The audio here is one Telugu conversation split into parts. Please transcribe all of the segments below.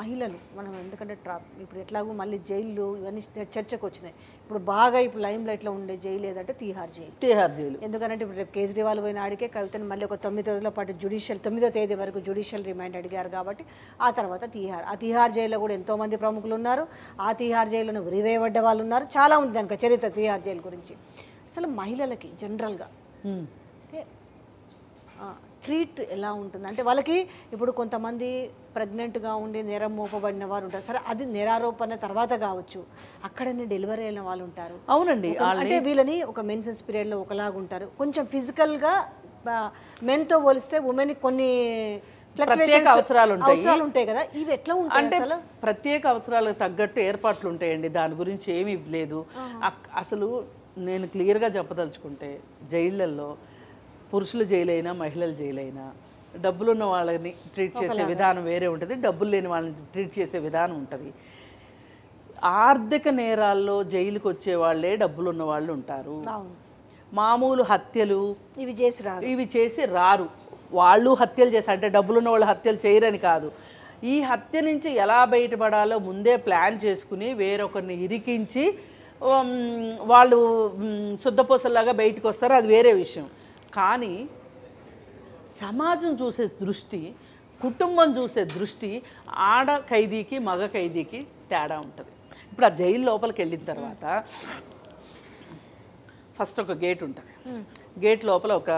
మహిళలు మనం ఎందుకంటే ఇప్పుడు ఎట్లాగో మళ్ళీ జైళ్ళు ఇవన్నీ చర్చకు వచ్చినాయి. ఇప్పుడు బాగా ఇప్పుడు లైమ్ లైట్లో ఉండే జైలు ఏదంటే తీహార్ జైలు. తీహార్ జైలు ఎందుకంటే ఇప్పుడు రేపు కేజ్రీవాల్ పోయిన ఆడికే కవితను మళ్ళీ ఒక 9 రోజుల పాటు 9వ తేదీ వరకు జ్యుడిషియల్ రిమాండ్ అడిగారు కాబట్టి ఆ తర్వాత ఆ తీహార్ జైల్లో కూడా ఎంతోమంది ప్రముఖులు ఉన్నారు. ఆ తీహార్ జైలును ఉరివేయబడ్డ వాళ్ళు ఉన్నారు. చాలా ఉంది దానికి చరిత్ర తీహార్ జైలు గురించి. అసలు మహిళలకి జనరల్గా అంటే ట్రీట్ ఎలా ఉంటుంది అంటే వాళ్ళకి ఇప్పుడు కొంతమంది ప్రెగ్నెంట్గా ఉండి నేరం మోపబడిన వారు ఉంటారు. సరే అది నేరారోపణ తర్వాత కావచ్చు, అక్కడనే డెలివరీ అయిన వాళ్ళు ఉంటారు. అవునండి. అంటే వీళ్ళని ఒక మెన్సెస్ పీరియడ్లో ఒకలాగా ఉంటారు. కొంచెం ఫిజికల్గా మెన్తో పోలిస్తే ఉమెన్కి కొన్ని ప్రత్యేక అవసరాలు ఉంటాయి కదా, ఇవి ఎట్లా ఉంటాయి అంటే అసలు? ప్రత్యేక అవసరాలకు తగ్గట్టు ఏర్పాట్లు ఉంటాయండి. దాని గురించి ఏమీ లేదు. అసలు నేను క్లియర్గా చెప్పదలుచుకుంటే జైళ్ళల్లో పురుషుల జైలైనా మహిళల జైలైనా డబ్బులున్న వాళ్ళని ట్రీట్ చేసే విధానం వేరే ఉంటుంది, డబ్బులు లేని వాళ్ళని ట్రీట్ చేసే విధానం ఉంటుంది. ఆర్థిక నేరాల్లో జైలుకి వచ్చే వాళ్ళే డబ్బులున్న వాళ్ళు ఉంటారు. మామూలు హత్యలు ఇవి చేసి రారు. వాళ్ళు హత్యలు చేస్తారు, అంటే డబ్బులున్న వాళ్ళు హత్యలు చేయరని కాదు. ఈ హత్య నుంచి ఎలా బయటపడాలో ముందే ప్లాన్ చేసుకుని వేరొకరిని ఇరికించి వాళ్ళు శుద్ధపూసల్లాగా బయటకు వస్తారు, అది వేరే విషయం. కానీ సమాజం చూసే దృష్టి, కుటుంబం చూసే దృష్టి ఆడ ఖైదీకి మగ ఖైదీకి తేడా ఉంటుంది. ఇప్పుడు ఆ జైలు లోపలికి వెళ్ళిన తర్వాత ఫస్ట్ ఒక గేట్ ఉంటుంది. గేట్ లోపల ఒక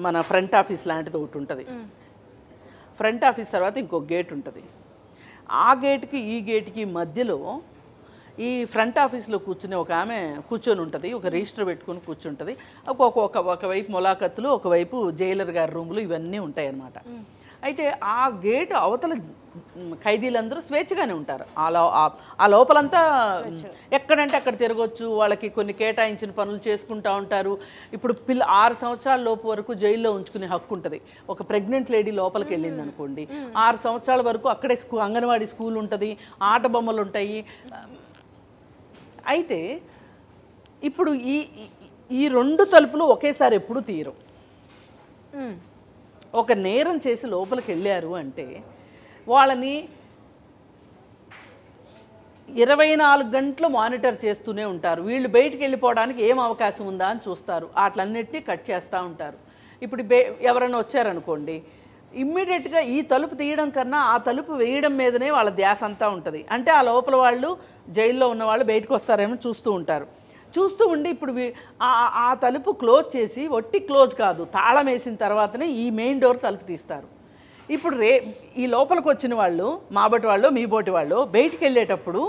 మన ఫ్రంట్ ఆఫీస్ లాంటిది ఒకటి ఉంటుంది. ఫ్రంట్ ఆఫీస్ తర్వాత ఇంకొక గేట్ ఉంటుంది. ఆ గేట్కి ఈ గేట్కి మధ్యలో ఈ ఫ్రంట్ ఆఫీస్లో కూర్చుని ఒక ఆమె కూర్చొని ఉంటుంది, ఒక రిజిస్టర్ పెట్టుకుని కూర్చుంటుంది. ఒకవైపు మొలాఖత్తులు, ఒకవైపు జైలర్ గారి రూములు ఇవన్నీ ఉంటాయి అన్నమాట. అయితే ఆ గేటు అవతల ఖైదీలందరూ స్వేచ్ఛగానే ఉంటారు. ఆ లోపలంతా ఎక్కడంటే అక్కడ తిరగొచ్చు, వాళ్ళకి కొన్ని కేటాయించిన పనులు చేసుకుంటూ ఉంటారు. ఇప్పుడు 6 సంవత్సరాల లోపు వరకు జైల్లో ఉంచుకునే హక్కు ఉంటుంది. ఒక ప్రెగ్నెంట్ లేడీ లోపలికి వెళ్ళింది అనుకోండి, 6 సంవత్సరాల వరకు అక్కడే అంగన్వాడీ స్కూల్ ఉంటుంది, ఆట బొమ్మలు ఉంటాయి. అయితే ఇప్పుడు ఈ 2 తలుపులు ఒకేసారి ఎప్పుడు తీయరు. ఒక నేరం చేసి లోపలికి వెళ్ళారు అంటే వాళ్ళని 24 గంటలు మానిటర్ చేస్తూనే ఉంటారు. వీళ్ళు బయటికి వెళ్ళిపోవడానికి ఏం అవకాశం ఉందా అని చూస్తారు, వాటిలన్నిటినీ కట్ చేస్తూ ఉంటారు. ఇప్పుడు ఎవరైనా వచ్చారనుకోండి, ఇమ్మీడియట్గా ఈ తలుపు తీయడం కన్నా ఆ తలుపు వేయడం మీదనే వాళ్ళ ధ్యాస అంతా ఉంటుంది. అంటే ఆ లోపల వాళ్ళు జైల్లో ఉన్న వాళ్ళు బయటకు వస్తారేమో చూస్తూ ఉంటారు. చూస్తూ ఉండి ఇప్పుడు ఆ తలుపు క్లోజ్ చేసి, ఒట్టి క్లోజ్ కాదు, తాళం వేసిన తర్వాతనే ఈ మెయిన్ డోర్ తలుపు తీస్తారు. ఇప్పుడు ఈ లోపలికి వచ్చిన వాళ్ళు, మాబోటి వాళ్ళు మీ బోటి వాళ్ళు బయటికి వెళ్ళేటప్పుడు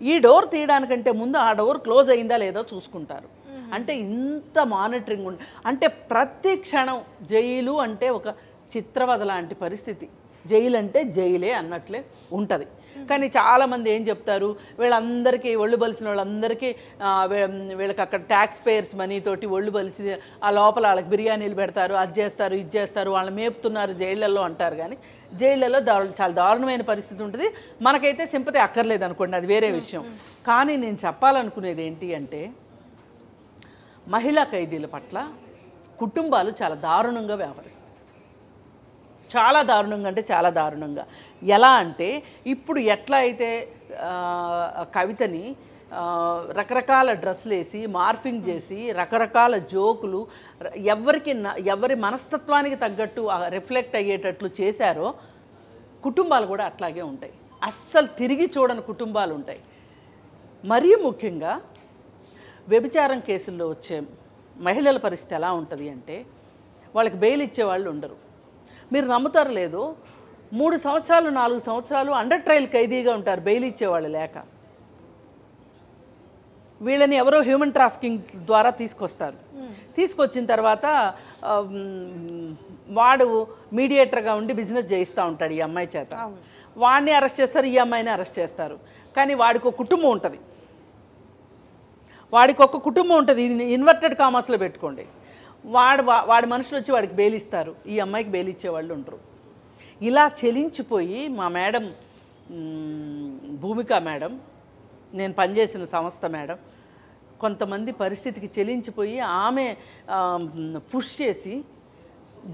ఈ డోర్ తీయడానికంటే ముందు ఆ డోర్ క్లోజ్ అయిందా లేదో చూసుకుంటారు. అంటే ఇంత మానిటరింగ్ అంటే ప్రతి క్షణం జైలు అంటే ఒక చిత్రవద లాంటి పరిస్థితి. జైలు అంటే జైలే అన్నట్లే ఉంటుంది. కానీ చాలామంది ఏం చెప్తారు, వీళ్ళందరికీ ఒళ్ళు బలిసిన వాళ్ళందరికీ వీళ్ళకి అక్కడ ట్యాక్స్ పేయర్స్ మనీతోటి ఒళ్ళు బలిసి ఆ లోపల వాళ్ళకి బిర్యానీలు పెడతారు, అది చేస్తారు ఇది చేస్తారు, వాళ్ళని మేపుతున్నారు జైళ్ళల్లో అంటారు. కానీ జైళ్ళల్లో చాలా దారుణమైన పరిస్థితి ఉంటుంది. మనకైతే సింపతి అక్కర్లేదు అనుకోండి, అది వేరే విషయం. కానీ నేను చెప్పాలనుకునేది ఏంటి అంటే, మహిళా ఖైదీల పట్ల కుటుంబాలు చాలా దారుణంగా వ్యవహరిస్తాయి. చాలా దారుణంగా అంటే చాలా దారుణంగా. ఎలా అంటే ఇప్పుడు ఎట్లా అయితే కవితని రకరకాల డ్రెస్సులు వేసి మార్ఫింగ్ చేసి రకరకాల జోకులు ఎవరి మనస్తత్వానికి తగ్గట్టు రిఫ్లెక్ట్ అయ్యేటట్లు చేశారో, కుటుంబాలు కూడా అట్లాగే ఉంటాయి. అస్సలు తిరిగి చూడని కుటుంబాలు ఉంటాయి. మరీ ముఖ్యంగా వ్యభిచారం కేసుల్లో వచ్చే మహిళల పరిస్థితి ఎలా ఉంటుంది అంటే, వాళ్ళకి బెయిల్ ఇచ్చేవాళ్ళు ఉండరు. మీరు నమ్ముతారు లేదు, 3 సంవత్సరాలు 4 సంవత్సరాలు అండర్ ట్రయల్ ఖైదీగా ఉంటారు బెయిల్ ఇచ్చేవాళ్ళు లేక. వీళ్ళని ఎవరో హ్యూమన్ ట్రాఫికింగ్ ద్వారా తీసుకొస్తారు. తీసుకొచ్చిన తర్వాత వాడు మీడియేటర్గా ఉండి బిజినెస్ చేయిస్తూ ఉంటాడు ఈ అమ్మాయి చేత. వాడిని అరెస్ట్ చేస్తారు, ఈ అమ్మాయిని అరెస్ట్ చేస్తారు. కానీ వాడికి ఒక కుటుంబం ఉంటుంది, ఇది ఇన్వర్టెడ్ కామర్స్లో పెట్టుకోండి. వాడి మనుషులు వచ్చి వాడికి బెయిల్ ఇస్తారు, ఈ అమ్మాయికి బెయిల్ ఇచ్చేవాళ్ళు ఉండరు. ఇలా చెలించిపోయి మా మేడం, భూమిక మేడం, నేను పనిచేసిన సంస్థ మేడం, కొంతమంది పరిస్థితికి చెలించిపోయి ఆమె పుష్ చేసి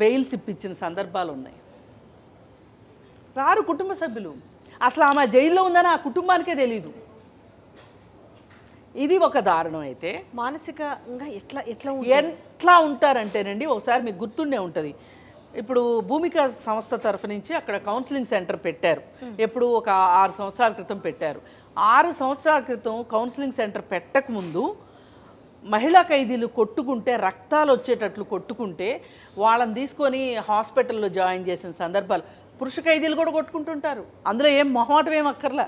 బెయిల్స్ ఇప్పించిన సందర్భాలు ఉన్నాయి. రారు కుటుంబ సభ్యులు. అసలు ఆమె జైల్లో ఉందని ఆ కుటుంబానికే తెలియదు. ఇది ఒక దారుణం. అయితే మానసికంగా ఎట్లా ఎట్లా ఎట్లా ఉంటారంటేనండి, ఒకసారి మీకు గుర్తుండే ఉంటుంది, ఇప్పుడు భూమిక సంస్థ తరఫు నుంచి అక్కడ కౌన్సిలింగ్ సెంటర్ పెట్టారు. ఎప్పుడు ఒక 6 సంవత్సరాల క్రితం పెట్టారు. 6 సంవత్సరాల క్రితం కౌన్సిలింగ్ సెంటర్ పెట్టకముందు మహిళా ఖైదీలు కొట్టుకుంటే, రక్తాలు వచ్చేటట్లు కొట్టుకుంటే వాళ్ళని తీసుకొని హాస్పిటల్లో జాయిన్ చేసిన సందర్భాలు. పురుష ఖైదీలు కూడా కొట్టుకుంటుంటారు, అందులో ఏం మొహమాటం ఏం అక్కర్లా,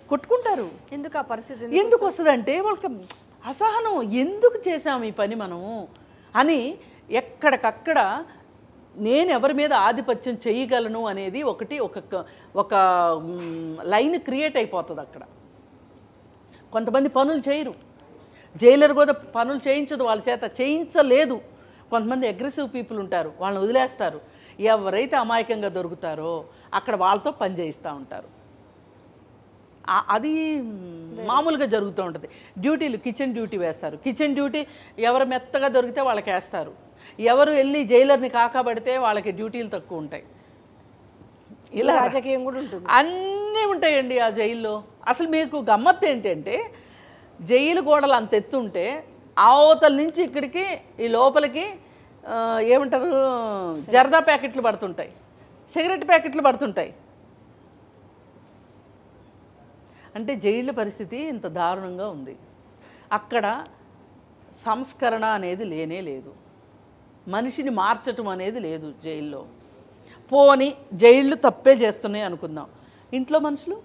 కొట్టుకుంటారు. ఎందుకు ఆ పరిస్థితి ఎందుకు వస్తుందంటే వాళ్ళకి అసహనం, ఎందుకు చేసాము ఈ పని మనము అని. ఎక్కడికక్కడ నేను ఎవరి మీద ఆధిపత్యం చేయగలను అనేది ఒక లైన్ క్రియేట్ అయిపోతుంది అక్కడ. కొంతమంది పనులు చేయరు, జైలర్ కూడా పనులు చేయించదు, వాళ్ళ చేత చేయించలేదు. కొంతమంది అగ్రెసివ్ పీపుల్ ఉంటారు, వాళ్ళని వదిలేస్తారు. ఎవరైతే అమాయకంగా దొరుకుతారో అక్కడ వాళ్ళతో పని చేయిస్తూ ఉంటారు. అది మామూలుగా జరుగుతూ ఉంటుంది. డ్యూటీలు, కిచెన్ డ్యూటీ వేస్తారు. కిచెన్ డ్యూటీ ఎవరు మెత్తగా దొరికితే వాళ్ళకి వేస్తారు. ఎవరు వెళ్ళి జైలర్ని కాకబడితే వాళ్ళకి డ్యూటీలు తక్కువ ఉంటాయి. ఇలా రాజకీయం కూడా ఉంటుంది, అన్నీ ఉంటాయండి ఆ జైల్లో. అసలు మీకు గమ్మత్తు ఏంటంటే, జైలు గోడలు అంత ఎత్తుంటే అవతల నుంచి ఇక్కడికి ఈ లోపలికి ఏమంటారు, జర్దా ప్యాకెట్లు పడుతుంటాయి, సిగరెట్ ప్యాకెట్లు పడుతుంటాయి. అంటే జైళ్ళ పరిస్థితి ఇంత దారుణంగా ఉంది. అక్కడ సంస్కరణ అనేది లేనే లేదు, మనిషిని మార్చటం అనేది లేదు జైల్లో. పోని జైళ్ళు తప్పే చేస్తున్నాయి అనుకుందాం, ఇంట్లో మనుషులు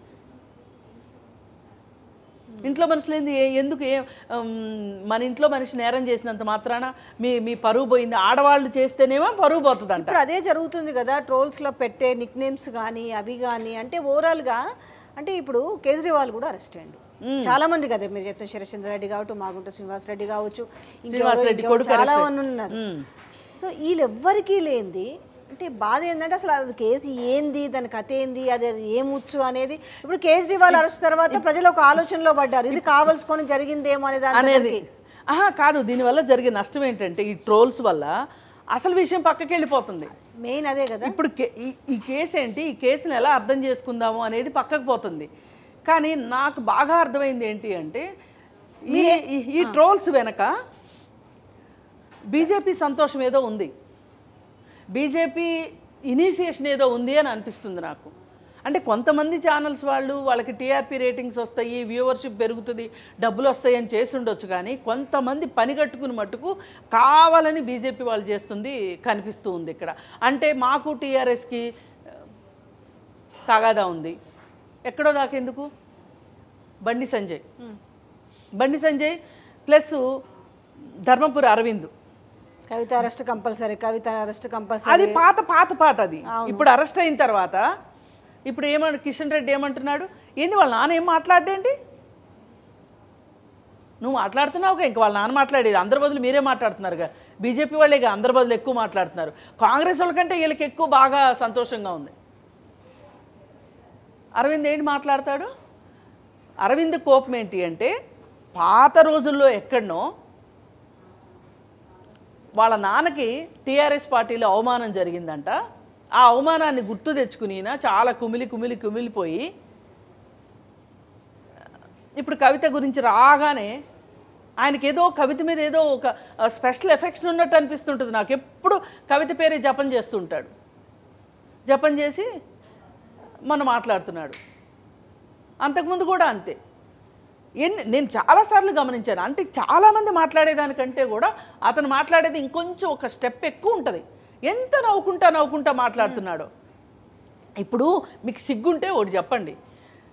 ఏంది? ఎందుకు మన ఇంట్లో మనిషి నేరం చేసినంత మాత్రాన మీ పరువు పోయింది? ఆడవాళ్ళు చేస్తేనేమో పరువు పోతుందంట. ఇప్పుడు అదే జరుగుతుంది కదా, ట్రోల్స్లో పెట్టే నిక్ నేమ్స్ కానీ అవి కానీ. అంటే ఓవరాల్గా అంటే ఇప్పుడు కేజ్రీవాల్ కూడా అరెస్ట్ అయ్యాడు. చాలా మంది కదా, మీరు చెప్తే శరశ్చంద్ర రెడ్డి కావచ్చు, మాగుంట శ్రీనివాస్ రెడ్డి కావచ్చు, చాలా మంది ఉన్నారు. సో వీళ్ళెవ్వరికీ లేనిది అంటే బాధ ఏంటంటే అసలు అది కేసు ఏంది, దాని కథ ఏంది, అది ఏముచ్చు అనేది. ఇప్పుడు కేజ్రీవాల్ అరెస్ట్ తర్వాత ప్రజలు ఒక ఆలోచనలో పడ్డారు, ఇది కావాల్సుకొని జరిగిందేమో అనేది. కాదు, దీనివల్ల జరిగే నష్టం ఏంటంటే ఈ ట్రోల్స్ వల్ల అసలు విషయం పక్కకి వెళ్ళిపోతుంది. మెయిన్ అదే కదా. ఇప్పుడు ఈ కేసు ఏంటి, ఈ కేసుని ఎలా అర్థం చేసుకుందాము అనేది పక్కకు పోతుంది. కానీ నాకు బాగా అర్థమైంది ఏంటి అంటే, ఈ ట్రోల్స్ వెనక బీజేపీ సంతోషం ఏదో ఉంది, బీజేపీ ఇనిషియేషన్ ఏదో ఉంది అని అనిపిస్తుంది నాకు. అంటే కొంతమంది ఛానల్స్ వాళ్ళకి టీఆర్పీ రేటింగ్స్ వస్తాయి, వ్యూవర్షిప్ పెరుగుతుంది, డబ్బులు వస్తాయి అని చేసి ఉండొచ్చు. కానీ కొంతమంది పని కట్టుకుని మట్టుకు కావాలని బీజేపీ వాళ్ళు చేస్తుంది కనిపిస్తూ ఉంది ఇక్కడ. అంటే మాకు టీఆర్ఎస్కి తగాదా ఉంది. ఎక్కడో దాకెందుకు? బండి సంజయ్ ప్లస్ ధర్మపురి అరవింద్, కవిత అరెస్ట్ కంపల్సరీ, అది పాత పాట. అది ఇప్పుడు అరెస్ట్ అయిన తర్వాత ఇప్పుడు కిషన్ రెడ్డి ఏమంటున్నాడు, ఏంది వాళ్ళ నాన్న ఏం మాట్లాడేంటి? నువ్వు మాట్లాడుతున్నావుగా, ఇంక వాళ్ళ నాన్న మాట్లాడేది. అందరి బదులు మీరే మాట్లాడుతున్నారుగా, బీజేపీ వాళ్ళేగా అందరి బదులు ఎక్కువ మాట్లాడుతున్నారు. కాంగ్రెస్ వాళ్ళకంటే వీళ్ళకి ఎక్కువ బాగా సంతోషంగా ఉంది. అరవింద్ ఏంటి మాట్లాడతాడు? అరవింద్ కోపం ఏంటి అంటే, పాత రోజుల్లో ఎక్కడనో వాళ్ళ నాన్నకి టీఆర్ఎస్ పార్టీలో అవమానం జరిగిందంట. ఆ అవమానాన్ని గుర్తు తెచ్చుకుని చాలా కుమిలిపోయి ఇప్పుడు కవిత గురించి రాగానే ఆయనకి ఏదో కవిత మీద ఏదో ఒక స్పెషల్ ఎఫెక్షన్ ఉన్నట్టు అనిపిస్తుంటుంది నాకు. ఎప్పుడు కవిత పేరే జపం చేస్తుంటాడు, జపం చేసి మనం మాట్లాడుతున్నాడు. అంతకుముందు కూడా అంతే. నేను చాలాసార్లు గమనించాను. అంటే చాలామంది మాట్లాడేదానికంటే కూడా అతను మాట్లాడేది ఇంకొంచెం ఒక స్టెప్ ఎక్కువ ఉంటుంది. ఎంత నవ్వుకుంటా మాట్లాడుతున్నాడో. ఇప్పుడు మీకు సిగ్గుంటే ఒకటి చెప్పండి,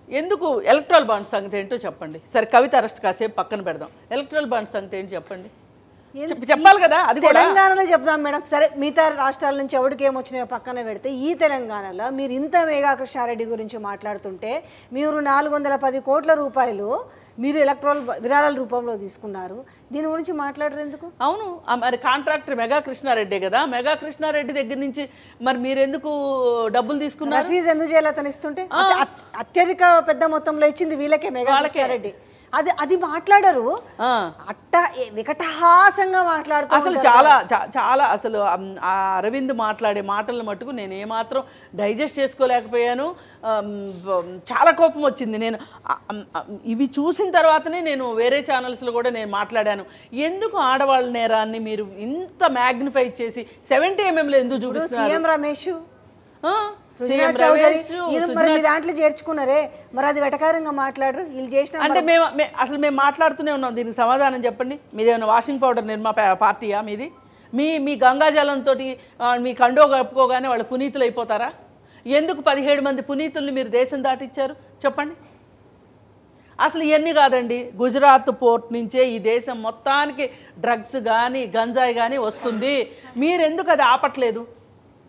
ఎందుకు ఎలక్ట్రల్ బాండ్ సంగతి ఏంటో చెప్పండి. సరే, కవిత అరెస్ట్ కాసేపు పక్కన పెడదాం, ఎలక్ట్రల్ బాండ్ సంగతి ఏంటి చెప్పండి. చెప్పాలి కదా. అది తెలంగాణలో చెప్దాం మేడం. సరే, మిగతా రాష్ట్రాల నుంచి ఎవరికి ఏమొచ్చినాయో పక్కన పెడితే, ఈ తెలంగాణలో మీరు ఇంత మేఘా కృష్ణారెడ్డి గురించి మాట్లాడుతుంటే, మీరు 410 కోట్ల రూపాయలు మీరు ఎలక్ట్రల్ విరాళాల రూపంలో తీసుకున్నారు. దీని గురించి మాట్లాడరు ఎందుకు? అవును, మరి కాంట్రాక్టర్ మెగా కృష్ణారెడ్డి కదా. మెగా కృష్ణారెడ్డి దగ్గర నుంచి మరి మీరు ఎందుకు డబ్బులు తీసుకున్నారు? ఫీజు ఎందుకు చేయాలి? అతను ఇస్తుంటే అత్యధిక పెద్ద మొత్తంలో ఇచ్చింది వీళ్ళకే, మెగా కృష్ణారెడ్డి. అది మాట్లాడరు, ఆ. వికటహాసంగా మాట్లాడుతూ అసలు చాలా అసలు ఆ అరవింద్ మాట్లాడే మాటలను మట్టుకు నేను ఏమాత్రం డైజెస్ట్ చేసుకోలేకపోయాను. చాలా కోపం వచ్చింది. నేను ఇవి చూసిన తర్వాతనే నేను వేరే ఛానల్స్లో కూడా నేను మాట్లాడాను. ఎందుకు ఆడవాళ్ళ నేరాన్ని మీరు ఇంత మ్యాగ్నిఫై చేసి 70 mm ఎందుకు చూపిస్తున్నారు? సీఎం రమేష్, సీఎం రమేష్, మరి మీ దాంట్లో చేర్చుకున్నారే, మరి అది వెటకారంగా మాట్లాడరు వీళ్ళు చేసిన. అంటే అసలు మేము మాట్లాడుతూనే ఉన్నాం. దీనికి సమాధానం చెప్పండి. మీదేమైనా వాషింగ్ పౌడర్ నిర్మా పార్టీయా మీది? మీ గంగాజలంతో మీ కండో కప్పుకోగానే వాళ్ళు పునీతులు అయిపోతారా? ఎందుకు 17 మంది పునీతుల్ని మీరు దేశం దాటిచ్చారు చెప్పండి. అసలు ఇవన్నీ కాదండి, గుజరాత్ పోర్ట్ నుంచే ఈ దేశం మొత్తానికి డ్రగ్స్ కానీ గంజాయి కానీ వస్తుంది. మీరెందుకు అది ఆపట్లేదు?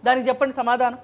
దానికి చెప్పండి సమాధానం.